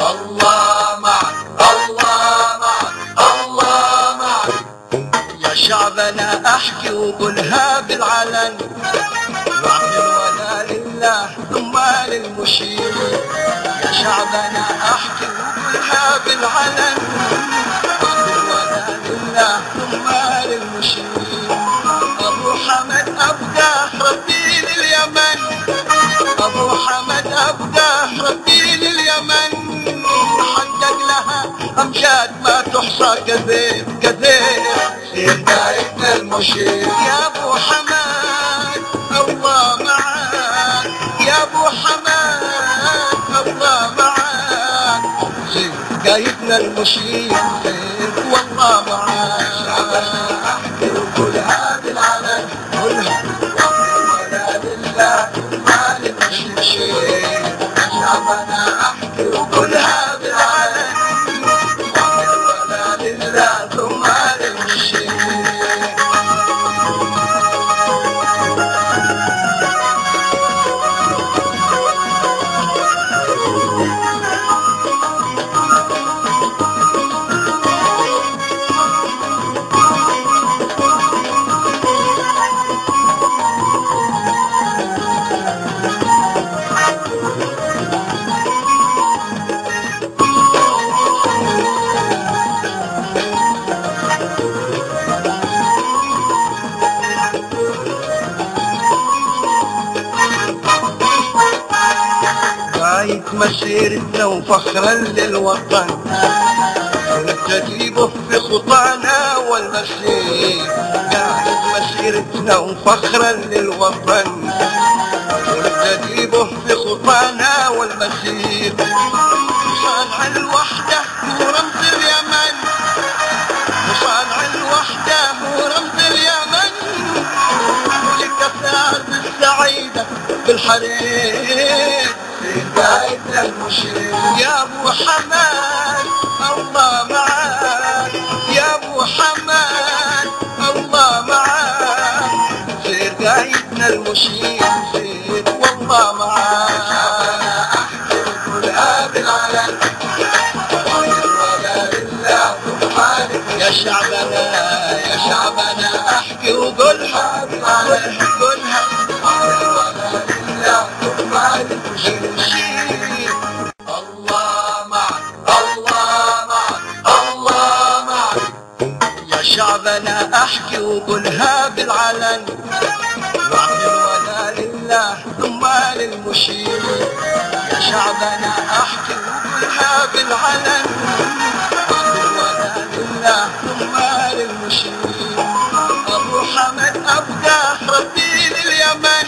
الله معك الله معك الله معك. يا شعبنا احكي وقولها بالعلن، وعد الولاء لله ثم للمشير. يا شعبنا احكي وقولها بالعلن، وعد الولاء لله ثم للمشير. ابو حمد ابقى ربي لليمن، ابو حمد ابقى ربي لليمن. حقق لها امجاد ما تحصى كثير كثير. سير قايدنا المشير يا ابو حمد الله معاك، يا ابو حمد الله معاك. سير قايدنا المشير والله معاك. شعبنا احكي وقولها بالعلن، قولها ولا لله ما للمشير. شعبنا احكي وقولها بالعلن، ولا لله ثم للمشير. قايد مسيرتنا وفخرا للوطن، ونجيبه في خطانا والمسير. قايد مسيرتنا وفخرا للوطن، ونجيبه في خطانا والمسير. صانع الوحدة هو رمز اليمن، وصانع الوحدة هو رمز اليمن. ولكثار السعيدة بالحرير. قايدنا المشير يا ابو حمد الله معاك، يا ابو حمد الله معاك. سير قايدنا المشير سير والله معاك. شعبنا احكي وقولها بالعلن، ولا لله سبحانك. يا شعبنا احكي وقولها بالعلن، قولها ولا لله سبحانك. الله معك الله معك الله معك. يا شعبنا احكي وقولها بالعلن، وعد الولاء لله ثم للمشير. يا شعبنا احكي وقولها بالعلن، وعد الولاء لله ثم للمشير. ابو حمد ابقى ربي لليمن،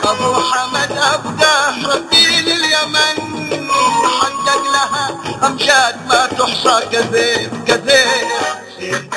ابو حمد ابقى ربي لليمن. حقق لها امجاد ما تحصى كثير كثير.